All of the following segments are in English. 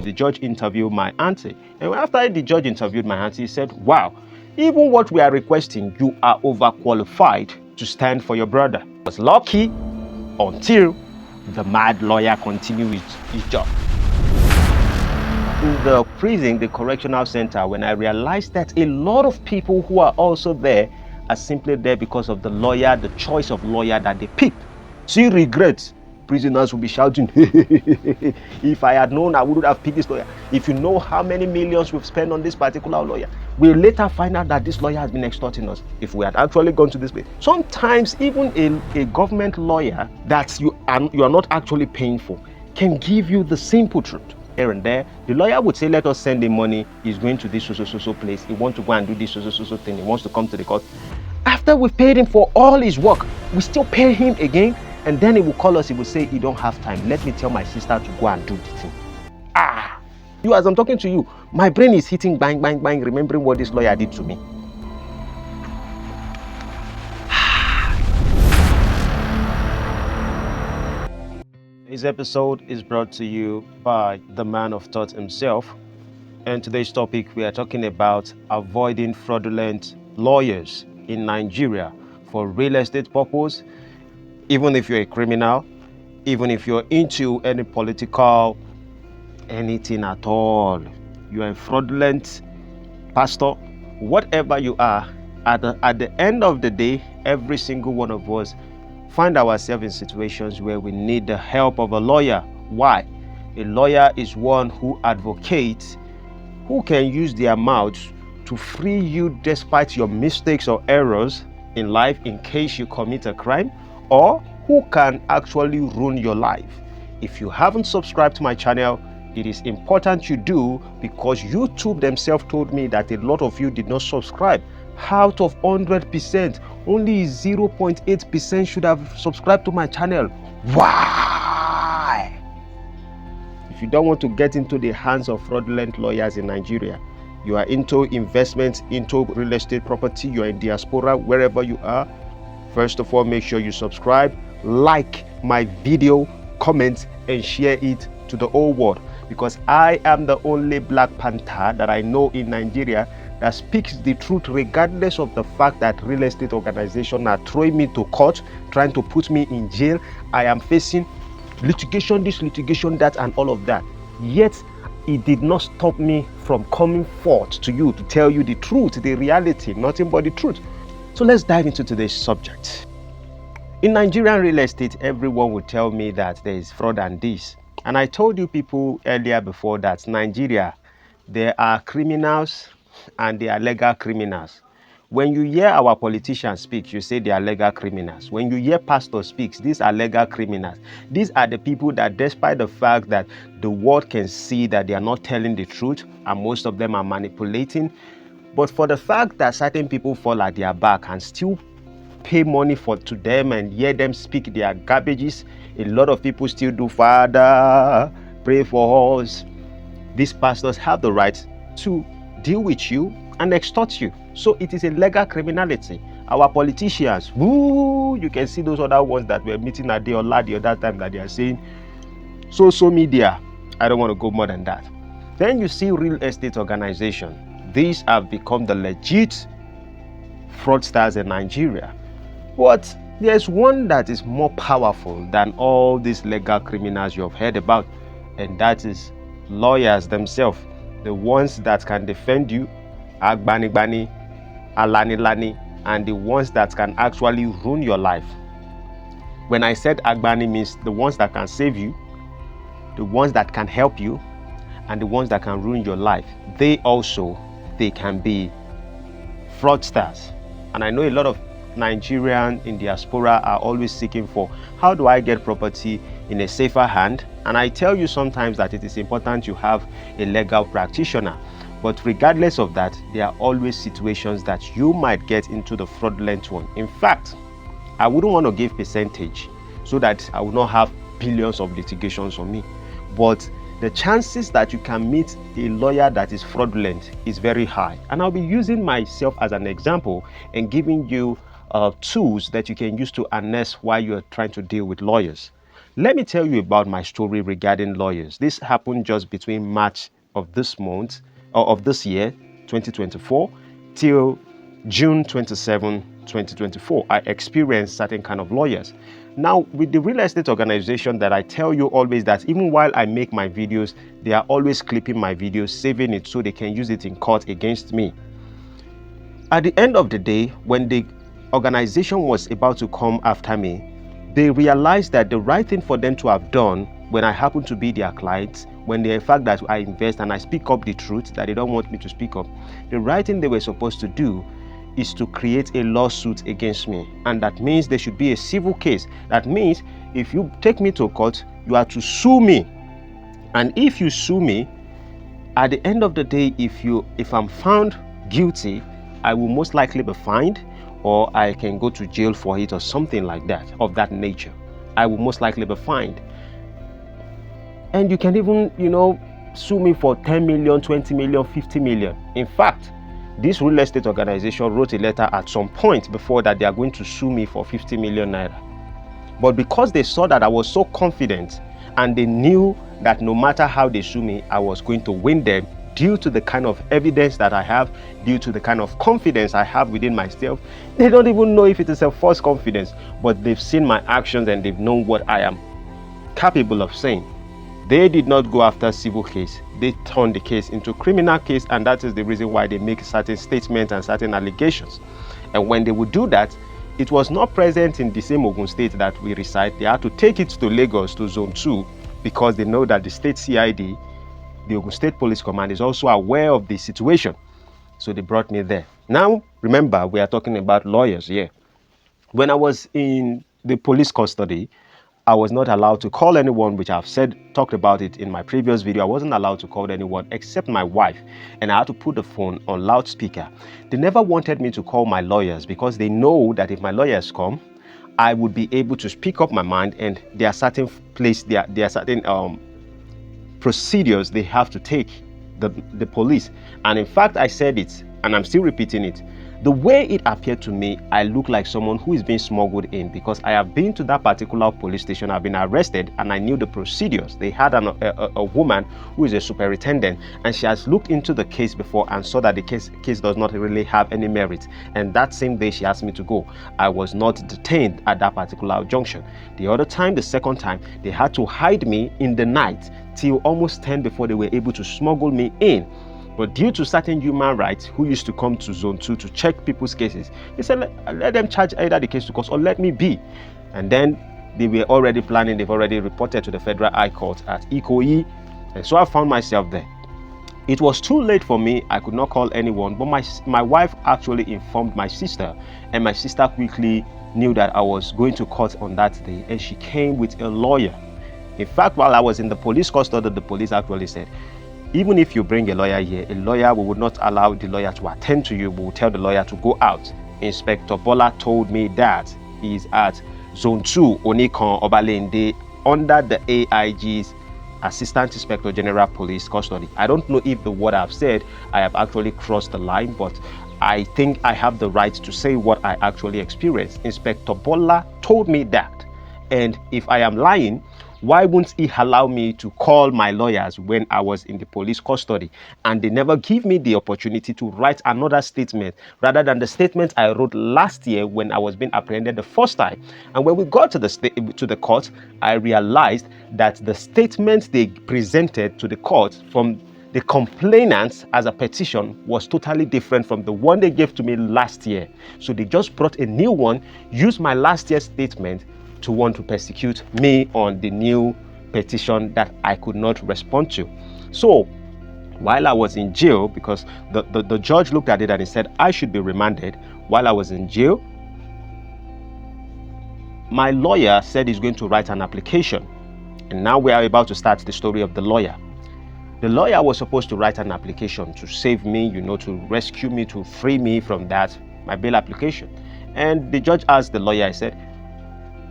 The judge interviewed my auntie. And after the judge interviewed my auntie, he said, wow, even what we are requesting, you are overqualified to stand for your brother. I was lucky until the mad lawyer continued his job. In the prison, the correctional center, when I realized that a lot of people who are also there are simply there because of the lawyer, the choice of lawyer that they picked. See regrets. Prisoners will be shouting, if I had known, I wouldn't have picked this lawyer. If you know how many millions we've spent on this particular lawyer, we'll later find out that this lawyer has been extorting us if we had actually gone to this place. Sometimes even a government lawyer that you are not actually paying for can give you the simple truth. Here and there, the lawyer would say, let us send him money. He's going to this so place. He wants to go and do this so thing. He wants to come to the court. After we've paid him for all his work, we still pay him again. And then he will call us, he will say, he don't have time. Let me tell my sister to go and do the thing. You, as I'm talking to you, my brain is hitting bang, bang, bang, remembering what this lawyer did to me. This episode is brought to you by the man of thought himself. And today's topic, we are talking about avoiding fraudulent lawyers in Nigeria for real estate purpose. Even if you're a criminal, even if you're into any political, anything at all, you're a fraudulent pastor, whatever you are, at the end of the day, every single one of us find ourselves in situations where we need the help of a lawyer. Why? A lawyer is one who advocates, who can use their mouth to free you despite your mistakes or errors in life in case you commit a crime, or who can actually ruin your life. If you haven't subscribed to my channel, it is important you do, because YouTube themselves told me that a lot of you did not subscribe. Out of 100%, only 0.8% should have subscribed to my channel. Why? If you don't want to get into the hands of fraudulent lawyers in Nigeria, you are into investments, into real estate property, you are in diaspora, wherever you are, first of all, make sure you subscribe, like my video, comment, and share it to the whole world. Because I am the only Black Panther that I know in Nigeria that speaks the truth, regardless of the fact that real estate organizations are throwing me to court, trying to put me in jail. I am facing litigation, this, litigation, that, and all of that. Yet, it did not stop me from coming forth to you to tell you the truth, the reality, nothing but the truth. So let's dive into today's subject. In Nigerian real estate, everyone would tell me that there is fraud and this. And I told you people earlier before that Nigeria, there are criminals and there are legal criminals. When you hear our politicians speak, you say they are legal criminals. When you hear pastors speak, these are legal criminals. These are the people that, despite the fact that the world can see that they are not telling the truth, and most of them are manipulating, but for the fact that certain people fall at their back and still pay money to them and hear them speak their garbages, a lot of people still do, Father, pray for us. These pastors have the right to deal with you and extort you. So it is a legal criminality. Our politicians, woo, you can see those other ones that were meeting at the other time that they are saying, social media. I don't want to go more than that. Then you see real estate organization. These have become the legit fraudsters in Nigeria. But there's one that is more powerful than all these legal criminals you have heard about, and that is lawyers themselves. The ones that can defend you, Agbani-gbani, Alani-lani, and the ones that can actually ruin your life. When I said Agbani, means the ones that can save you, the ones that can help you, and the ones that can ruin your life. They can be fraudsters. And I know a lot of Nigerians in diaspora are always seeking for, how do I get property in a safer hand? And I tell you sometimes that it is important you have a legal practitioner. But regardless of that, there are always situations that you might get into the fraudulent one. In fact, I wouldn't want to give percentage so that I will not have billions of litigations on me. But the chances that you can meet a lawyer that is fraudulent is very high. And I'll be using myself as an example and giving you tools that you can use to harness while you're trying to deal with lawyers. Let me tell you about my story regarding lawyers. This happened just between March of this month, or of this year, 2024, till June 27, 2024. I experienced certain kind of lawyers. Now, with the real estate organization that I tell you always that even while I make my videos, they are always clipping my videos, saving it so they can use it in court against me. At the end of the day, when the organization was about to come after me, they realized that the right thing for them to have done when I happen to be their client, when the fact that I invest and I speak up the truth that they don't want me to speak up, the right thing they were supposed to do is to create a lawsuit against me. And that means there should be a civil case. That means if you take me to court, you are to sue me. And if you sue me, at the end of the day, if I'm found guilty, I will most likely be fined, or I can go to jail for it or something like that, of that nature. I will most likely be fined. And you can even, sue me for 10 million, 20 million, 50 million. In fact, this real estate organization wrote a letter at some point before that they are going to sue me for 50 million naira. But because they saw that I was so confident and they knew that no matter how they sue me, I was going to win them, due to the kind of evidence that I have, due to the kind of confidence I have within myself. They don't even know if it is a false confidence, but they've seen my actions and they've known what I am capable of saying. They did not go after civil case. They turned the case into criminal case, and that is the reason why they make certain statements and certain allegations. And when they would do that, it was not present in the same Ogun State that we reside. They had to take it to Lagos, to Zone 2, because they know that the state CID, the Ogun State Police Command, is also aware of the situation. So they brought me there. Now, remember, we are talking about lawyers here. When I was in the police custody, I was not allowed to call anyone, which I've talked about it in my previous video. I wasn't allowed to call anyone except my wife, and I had to put the phone on loudspeaker. They never wanted me to call my lawyers because they know that if my lawyers come, I would be able to speak up my mind, and there are certain certain procedures they have to take, the police. And in fact, I said it, and I'm still repeating it. The way it appeared to me, I look like someone who is being smuggled in, because I have been to that particular police station. I've been arrested, and I knew the procedures. They had a woman who is a superintendent, and she has looked into the case before and saw that the case does not really have any merit. And that same day she asked me to go. I was not detained at that particular junction. The other time, the second time, they had to hide me in the night till almost 10 before they were able to smuggle me in. But due to certain human rights who used to come to Zone 2 to check people's cases, they said, let them charge either the case to court or let me be. And then they were already planning, they've already reported to the Federal High Court at Ikoyi. And so I found myself there. It was too late for me. I could not call anyone, but my wife actually informed my sister, and my sister quickly knew that I was going to court on that day, and she came with a lawyer. In fact, while I was in the police custody, the police actually said, even if you bring a lawyer here, we would not allow the lawyer to attend to you. We will tell the lawyer to go out. Inspector Bola told me that he is at Zone 2, Onikon, Obalende, under the AIG's Assistant Inspector General Police Custody. I don't know if the word I've said, I have actually crossed the line, but I think I have the right to say what I actually experienced. Inspector Bola told me that. And if I am lying, why wouldn't he allow me to call my lawyers when I was in the police custody? And they never give me the opportunity to write another statement rather than the statement I wrote last year when I was being apprehended the first time. And when we got to the court, I realized that the statement they presented to the court from the complainants as a petition was totally different from the one they gave to me last year. So they just brought a new one, used my last year's statement to want to persecute me on the new petition that I could not respond to. So while I was in jail, because the judge looked at it and he said I should be remanded, while I was in jail, my lawyer said he's going to write an application. And now we are about to start the story of the lawyer. The lawyer was supposed to write an application to save me, to rescue me, to free me from that, my bail application. And the judge asked the lawyer, I said,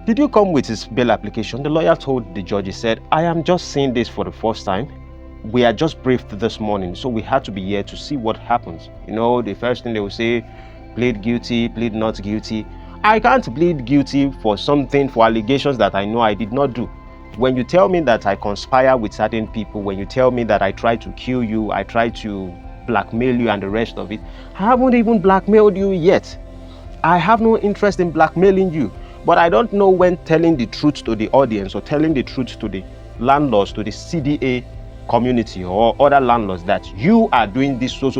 did you come with his bail application? The lawyer told the judge, he said, I am just seeing this for the first time. We are just briefed this morning, so we had to be here to see what happens. The first thing they will say, plead guilty, plead not guilty. I can't plead guilty for allegations that I know I did not do. When you tell me that I conspire with certain people, when you tell me that I try to kill you, I try to blackmail you and the rest of it, I haven't even blackmailed you yet. I have no interest in blackmailing you. But I don't know when telling the truth to the audience or telling the truth to the landlords, to the CDA community or other landlords that you are doing these so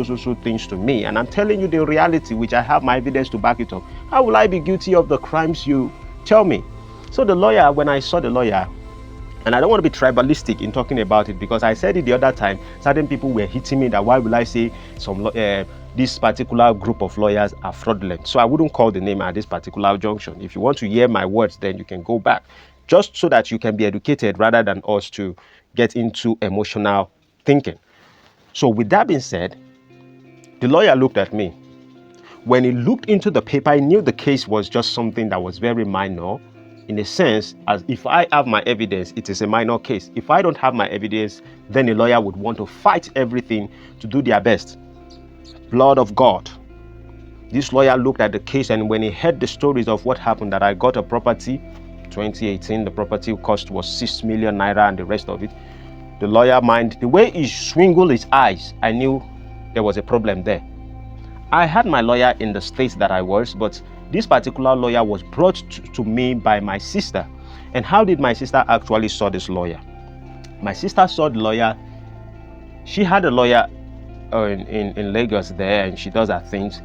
things to me, and I'm telling you the reality, which I have my evidence to back it up. How will I be guilty of the crimes you tell me? So the lawyer, when I saw the lawyer, and I don't want to be tribalistic in talking about it, because I said it the other time, certain people were hitting me that why will I say this particular group of lawyers are fraudulent. So I wouldn't call the name at this particular junction. If you want to hear my words, then you can go back, just so that you can be educated rather than us to get into emotional thinking. So with that being said, the lawyer looked at me. When he looked into the paper, I knew the case was just something that was very minor. In a sense, as if I have my evidence, it is a minor case. If I don't have my evidence, then a lawyer would want to fight everything to do their best. Blood of God. This lawyer looked at the case, and when he heard the stories of what happened, that I got a property, 2018, the property cost was 6 million naira and the rest of it. The lawyer mind, the way he swingled his eyes, I knew there was a problem there. I had my lawyer in the state that I was, but this particular lawyer was brought to me by my sister. And how did my sister actually saw this lawyer? My sister saw the lawyer. She had a lawyer in Lagos there, and she does her things.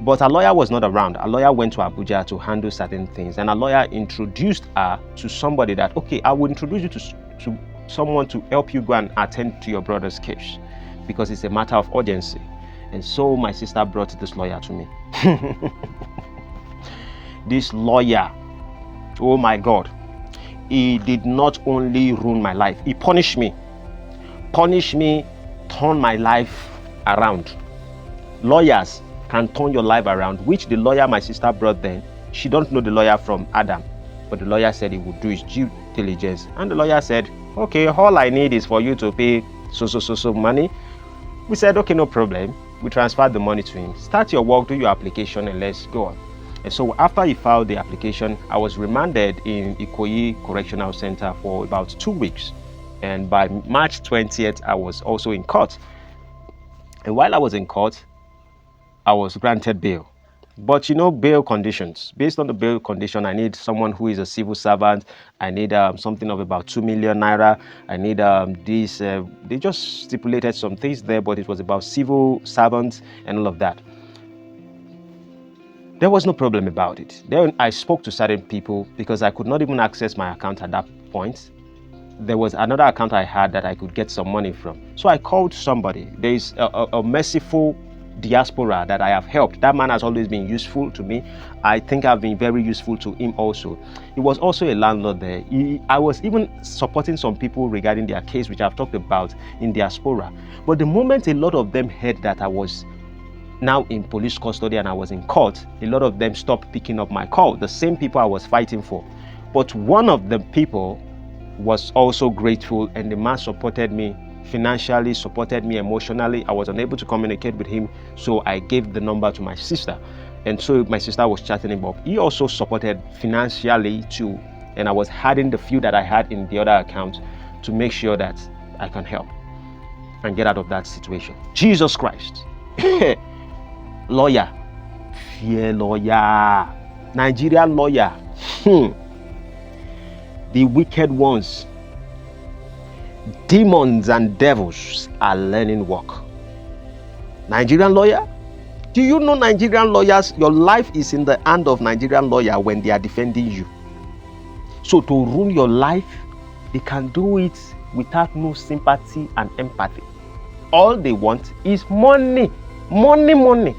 But a lawyer was not around. A lawyer went to Abuja to handle certain things. And a lawyer introduced her to somebody that, okay, I will introduce you to someone to help you go and attend to your brother's case, because it's a matter of urgency. And so my sister brought this lawyer to me. This lawyer, oh my God, he did not only ruin my life, he punished me, turn my life around. Lawyers can turn your life around, which the lawyer my sister brought then, she don't know the lawyer from Adam, but the lawyer said he would do his due diligence. And the lawyer said, okay, all I need is for you to pay so money. We said, okay, no problem. We transferred the money to him. Start your work, do your application, and let's go on. And so after he filed the application, I was remanded in Ikoyi Correctional Center for about 2 weeks. And by March 20th, I was also in court. And while I was in court, I was granted bail. But you know, bail conditions. Based on the bail condition, I need someone who is a civil servant. I need something of about 2 million naira. I need this. They just stipulated some things there, but it was about civil servants and all of that. There was no problem about it. Then I spoke to certain people because I could not even access my account at that point. There was another account I had that I could get some money from. So I called somebody. There is a merciful diaspora that I have helped. That man has always been useful to me. I think I've been very useful to him also. He was also a landlord there. I was even supporting some people regarding their case, which I've talked about in diaspora. But the moment a lot of them heard that I was now in police custody and I was in court, a lot of them stopped picking up my call, the same people I was fighting for. But one of the people was also grateful, and the man supported me financially, supported me emotionally. I was unable to communicate with him, so I gave the number to my sister, and so my sister was chatting him up. He also supported financially too, and I was adding the few that I had in the other account to make sure that I can help and get out of that situation. Jesus Christ. Lawyer, fear lawyer, Nigerian lawyer. The wicked ones, demons and devils are learning work. Nigerian lawyer? Do you know Nigerian lawyers? Your life is in the hand of Nigerian lawyer when they are defending you. So to ruin your life, they can do it without no sympathy and empathy. All they want is money. Money.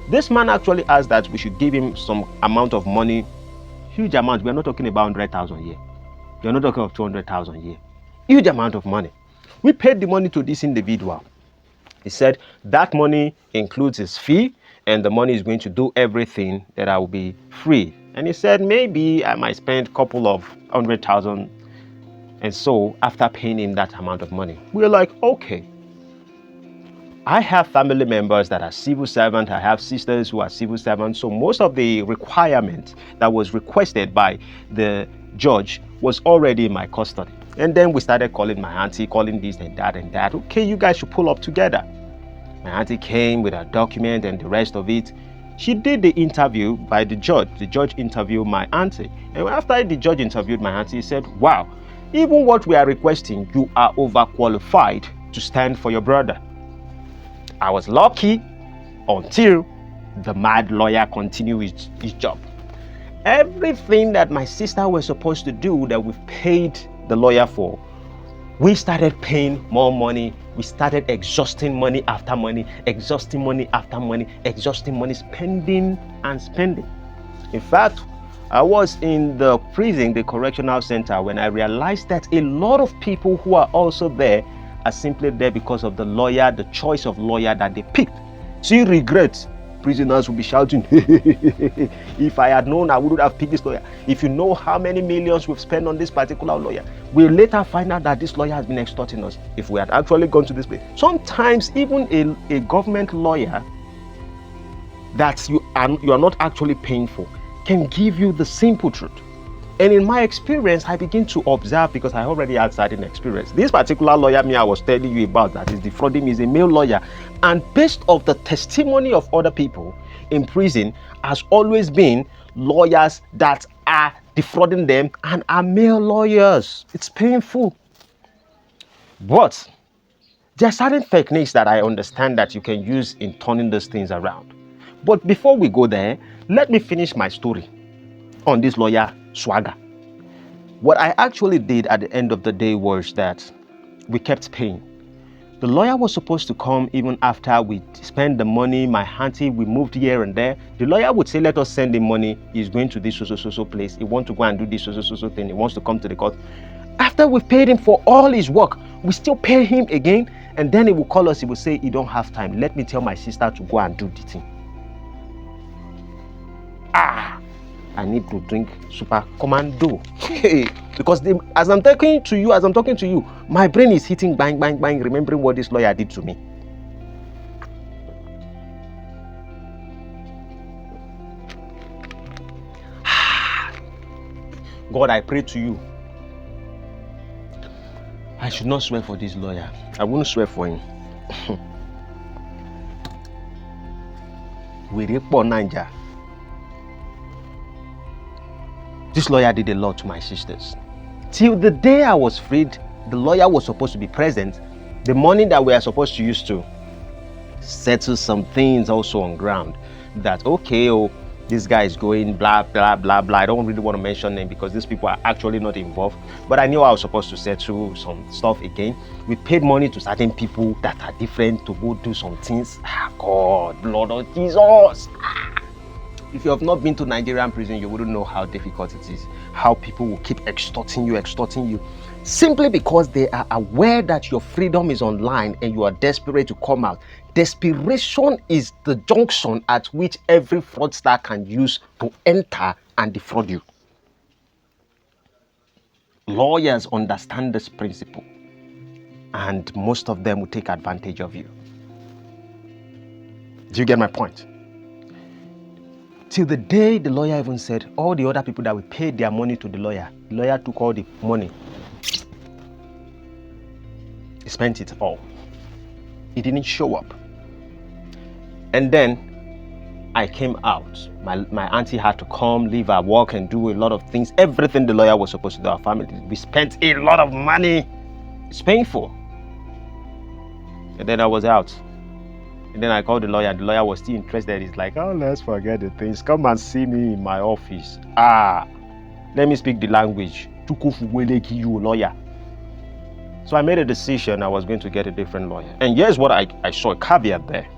This man actually asked that we should give him some amount of money, huge amount. We are not talking about 100,000 a year. We are not talking of 200,000 a year. Huge amount of money. We paid the money to this individual. He said that money includes his fee, and the money is going to do everything, that I will be free. And he said maybe I might spend a couple of 100,000. And so after paying him that amount of money, we were like, okay. I have family members that are civil servants. I have sisters who are civil servants. So most of the requirement that was requested by the judge was already in my custody. And then we started calling my auntie, calling this and that and that. Okay, you guys should pull up together. My auntie came with her document and the rest of it. She did the interview by the judge. The judge interviewed my auntie. And after the judge interviewed my auntie, he said, wow, even what we are requesting, you are overqualified to stand for your brother. I was lucky until the mad lawyer continued his job. Everything that my sister was supposed to do that we've paid the lawyer for, we started paying more money. We started exhausting money after money, exhausting money after money, exhausting money, spending and spending. In fact, I was in the prison, the correctional center, when I realized that a lot of people who are also there are simply there because of the lawyer, the choice of lawyer that they picked. See regrets. Prisoners will be shouting, if I had known, I wouldn't have picked this lawyer. If you know how many millions we've spent on this particular lawyer, we'll later find out that this lawyer has been extorting us if we had actually gone to this place. Sometimes even a government lawyer that you are not actually paying for can give you the simple truth. And in my experience, I begin to observe, because I already had certain experience. This particular lawyer I was telling you about that is defrauding me is a male lawyer. And based off the testimony of other people in prison, has always been lawyers that are defrauding them and are male lawyers. It's painful. But there are certain techniques that I understand that you can use in turning those things around. But before we go there, let me finish my story on this lawyer swagger. What I actually did at the end of the day was that we kept paying. The lawyer was supposed to come even after we spent the money, my auntie, we moved here and there. The lawyer would say, let us send him money. He's going to this so place. He wants to go and do this so thing. He wants to come to the court. After we've paid him for all his work, we still pay him again. And then he will call us. He will say, you don't have time. Let me tell my sister to go and do the thing. I need to drink super commando. Because as I'm talking to you, my brain is hitting bang, bang, bang, remembering what this lawyer did to me. God, I pray to you. I should not swear for this lawyer. I won't swear for him. We rape Nanja. This lawyer did a lot to my sisters. Till the day I was freed, the lawyer was supposed to be present. The money that we are supposed to use to settle some things also on ground. That, okay, this guy is going blah, blah, blah, blah. I don't really want to mention them because these people are actually not involved. But I knew I was supposed to settle some stuff again. We paid money to certain people that are different to go do some things. God, blood of Jesus. If you have not been to Nigerian prison, you wouldn't know how difficult it is. How people will keep extorting you. Simply because they are aware that your freedom is online and you are desperate to come out. Desperation is the junction at which every fraudster can use to enter and defraud you. Lawyers understand this principle, and most of them will take advantage of you. Do you get my point? Till the day the lawyer even said, all the other people that we paid their money to the lawyer took all the money. He spent it all. He didn't show up. And then I came out. My auntie had to come, leave her work and do a lot of things. Everything the lawyer was supposed to do, our family. We spent a lot of money. It's painful. And then I was out. And then I called the lawyer. The lawyer was still interested. He's like, oh, let's forget the things. Come and see me in my office. Let me speak the language. You lawyer. So I made a decision. I was going to get a different lawyer. And here's what I saw a caveat there.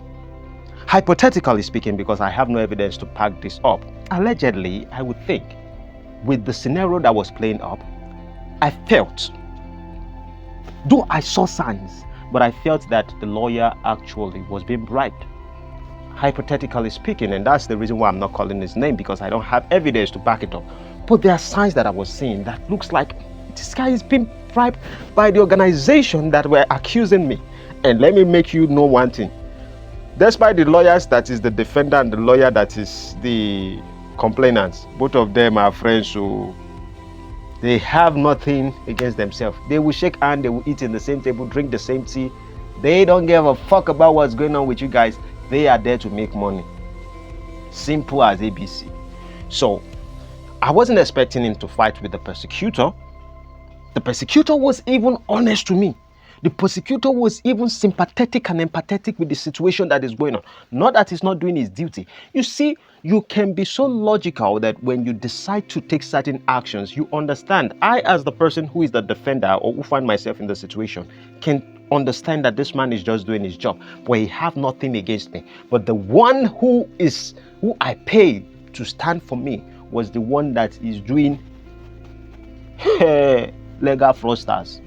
Hypothetically speaking, because I have no evidence to back this up, allegedly, I would think, with the scenario that was playing up, I felt, though I saw signs, but I felt that the lawyer actually was being bribed. Hypothetically speaking, and that's the reason why I'm not calling his name, because I don't have evidence to back it up. But there are signs that I was seeing that looks like this guy is being bribed by the organization that were accusing me. And let me make you know one thing. Despite the lawyers that is the defender and the lawyer that is the complainant, both of them are friends, so They have nothing against themselves. They will shake hands, they will eat in the same table, drink the same tea. They don't give a fuck about what's going on with you guys. They are there to make money. Simple as ABC. So I wasn't expecting him to fight with the persecutor. The persecutor was even honest to me. The prosecutor was even sympathetic and empathetic with the situation that is going on. Not that he's not doing his duty. You see, you can be so logical that when you decide to take certain actions, you understand. I, as the person who is the defender or who find myself in the situation, can understand that this man is just doing his job, but he have nothing against me. But the one who I pay to stand for me was the one that is doing legal fraudsters.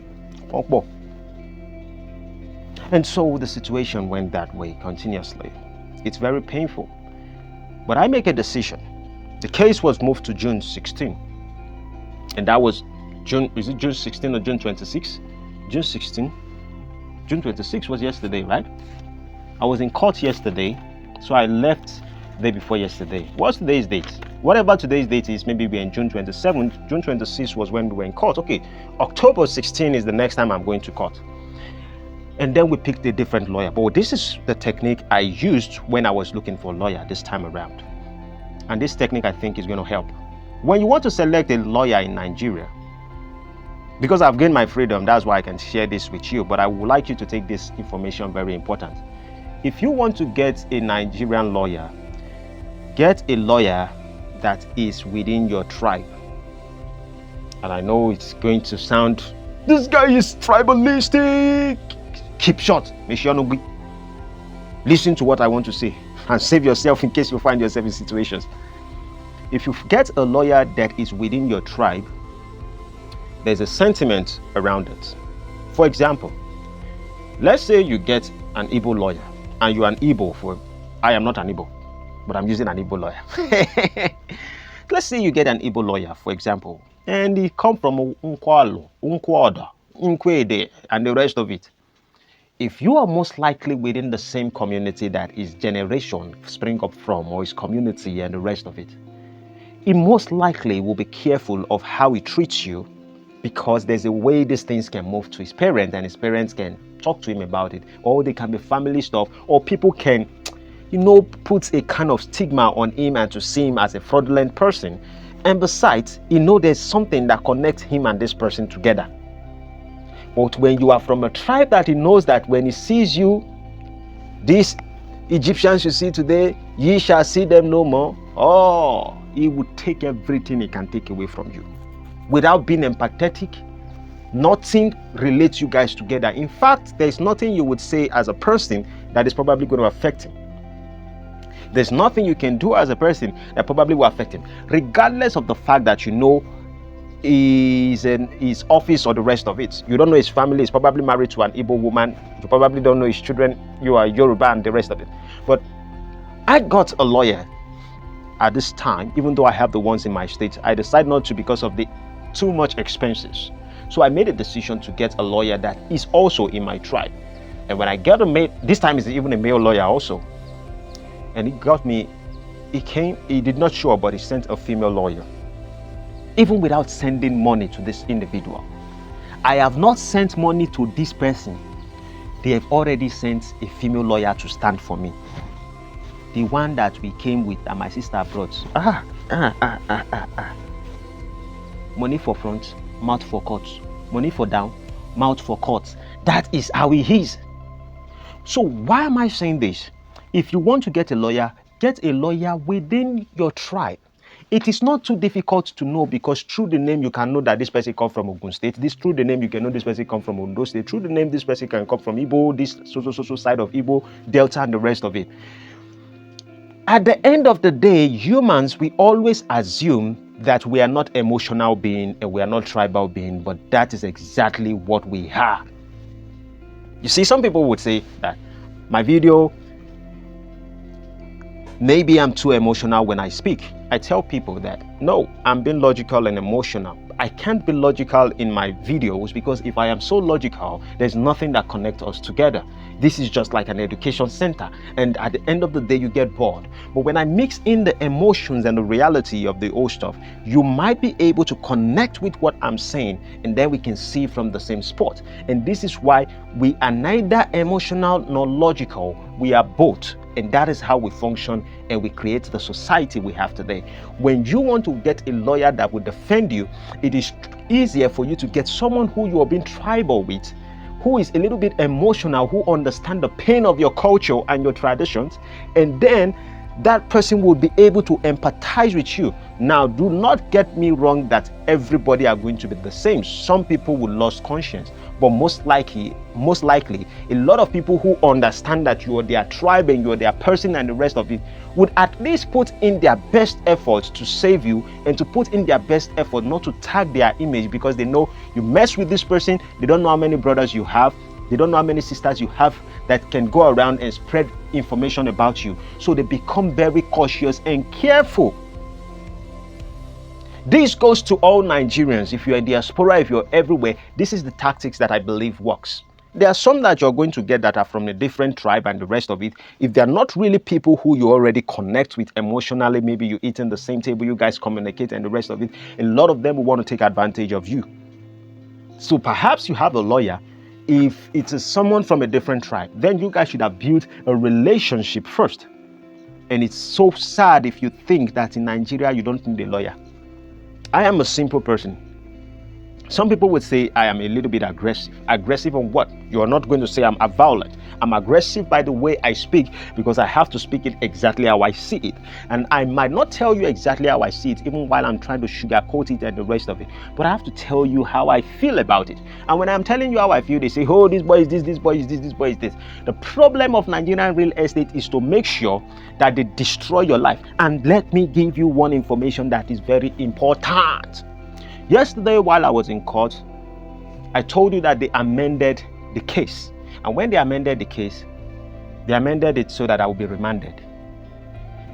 And so the situation went that way continuously. It's very painful. But I make a decision. The case was moved to June 16. And that was June 16 or June 26? June 16. June 26 was yesterday, right? I was in court yesterday, so I left the day before yesterday. What's today's date? Whatever today's date is, maybe we're in June 27th. June 26th was when we were in court. Okay, October 16 is the next time I'm going to court. And then we picked a different lawyer. But this is the technique I used when I was looking for a lawyer this time around. And this technique, I think, is going to help. When you want to select a lawyer in Nigeria, because I've gained my freedom, that's why I can share this with you. But I would like you to take this information very important. If you want to get a Nigerian lawyer, get a lawyer that is within your tribe. And I know it's going to sound, this guy is tribalistic. Keep short. Listen to what I want to say and save yourself in case you find yourself in situations. If you get a lawyer that is within your tribe, there's a sentiment around it. For example, let's say you get an Igbo lawyer and you're an Igbo I am not an Igbo, but I'm using an Igbo lawyer. Let's say you get an Igbo lawyer, for example, and he come from Unkwalo, Unkwoda, Unkwede, and the rest of it. If you are most likely within the same community that his generation spring up from, or his community and the rest of it, he most likely will be careful of how he treats you, because there's a way these things can move to his parents and his parents can talk to him about it, or they can be family stuff, or people can, put a kind of stigma on him and to see him as a fraudulent person. And besides, there's something that connects him and this person together. But when you are from a tribe that he knows that when he sees you, these Egyptians you see today, ye shall see them no more. He would take everything he can take away from you. Without being empathetic, nothing relates you guys together. In fact, there's nothing you would say as a person that is probably going to affect him. There's nothing you can do as a person that probably will affect him, regardless of the fact that is in his office or the rest of it. You don't know his family. He's probably married to an Igbo woman. You probably don't know his children. You are Yoruba and the rest of it. But I got a lawyer at this time, even though I have the ones in my state. I decided not to because of the too much expenses. So I made a decision to get a lawyer that is also in my tribe. And when I got this time is even a male lawyer also. And he did not show up, but he sent a female lawyer. Even without sending money to this individual. I have not sent money to this person. They have already sent a female lawyer to stand for me. The one that we came with and my sister brought. Money for front, mouth for court. Money for down, mouth for court. That is how he is. So why am I saying this? If you want to get a lawyer within your tribe. It is not too difficult to know, because through the name you can know that this person comes from Ogun State. Through the name you can know this person comes from Ondo State. Through the name this person can come from Igbo, this so side of Igbo, Delta and the rest of it. At the end of the day, humans, we always assume that we are not emotional beings and we are not tribal beings, but that is exactly what we are. You see, some people would say that my video, maybe I'm too emotional when I speak. I tell people that, no, I'm being logical and emotional. I can't be logical in my videos because if I am so logical, there's nothing that connects us together. This is just like an education center, and at the end of the day, you get bored. But when I mix in the emotions and the reality of the old stuff, you might be able to connect with what I'm saying, and then we can see from the same spot. And this is why we are neither emotional nor logical. We are both. And that is how we function, and we create the society we have today. When you want to get a lawyer that will defend you, it is easier for you to get someone who you are being tribal with, who is a little bit emotional, who understands the pain of your culture and your traditions, and then that person will be able to empathize with you. Now, do not get me wrong that everybody are going to be the same. Some people will lose conscience, but most likely, a lot of people who understand that you are their tribe and you are their person and the rest of it would at least put in their best efforts to save you and to put in their best effort not to tag their image, because they know you mess with this person, they don't know how many brothers you have, they don't know how many sisters you have that can go around and spread information about you. So they become very cautious and careful. This goes to all Nigerians. If you're in diaspora, if you're everywhere, this is the tactics that I believe works. There are some that you're going to get that are from a different tribe and the rest of it. If they're not really people who you already connect with emotionally, maybe you eat in the same table, you guys communicate and the rest of it, a lot of them will want to take advantage of you. So perhaps you have a lawyer. If it is someone from a different tribe, then you guys should have built a relationship first. And it's so sad if you think that in Nigeria you don't need a lawyer. I am a simple person. Some people would say I am a little bit aggressive. Aggressive on what? You are not going to say I'm violent. I'm aggressive by the way I speak, because I have to speak it exactly how I see it. And I might not tell you exactly how I see it, even while I'm trying to sugarcoat it and the rest of it. But I have to tell you how I feel about it. And when I'm telling you how I feel, they say, oh, this boy is this boy is this boy is this. The problem of Nigerian real estate is to make sure that they destroy your life. And let me give you one information that is very important. Yesterday, while I was in court, I told you that they amended the case. And when they amended the case, they amended it so that I would be remanded.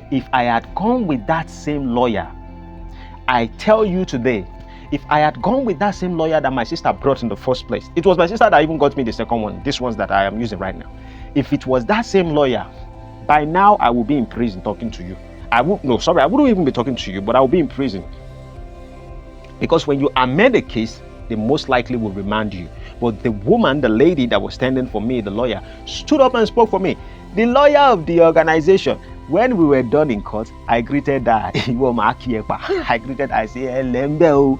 If I had gone with that same lawyer, I tell you today, if I had gone with that same lawyer that my sister brought in the first place, it was my sister that even got me the second one, this ones that I am using right now. If it was that same lawyer, by now I would be in prison talking to you. I wouldn't even be talking to you, but I would be in prison. Because when you amend a case, they most likely will remand you. But the woman, the lady that was standing for me, the lawyer, stood up and spoke for me. The lawyer of the organization. When we were done in court, I greeted her. I greeted her. I said,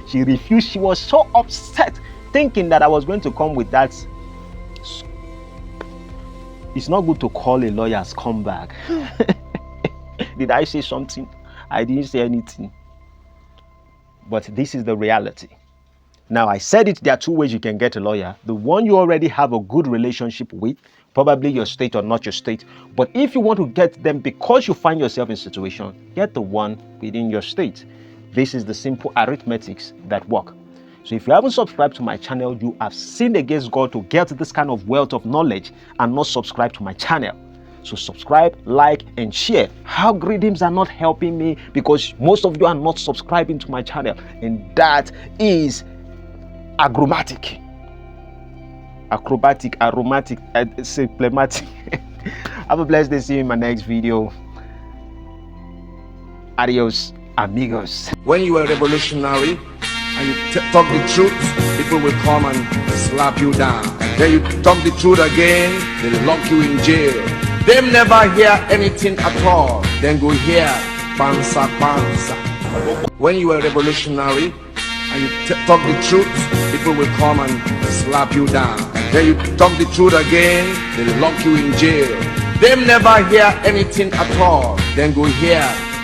she refused. She was so upset, thinking that I was going to come with that. It's not good to call a lawyer a scumbag. Did I say something? I didn't say anything. But this is the reality. Now, I said it, there are two ways you can get a lawyer. The one you already have a good relationship with, probably your state or not your state. But if you want to get them because you find yourself in a situation, get the one within your state. This is the simple arithmetics that work. So if you haven't subscribed to my channel, you have sinned against God to get this kind of wealth of knowledge and not subscribe to my channel. So subscribe, like, and share. Algorithms are not helping me because most of you are not subscribing to my channel. And that is aromatic, symptomatic. Have a blessed day. See you in my next video. Adios, amigos. When you are revolutionary and you talk the truth, people will come and slap you down. Then you talk the truth again, they'll lock you in jail. Them never hear anything at all. Then go hear pansa pansa. When you are revolutionary and you talk the truth, people will come and slap you down. Then you talk the truth again, they'll lock you in jail. Them never hear anything at all. Then go hear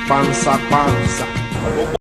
pansa pansa.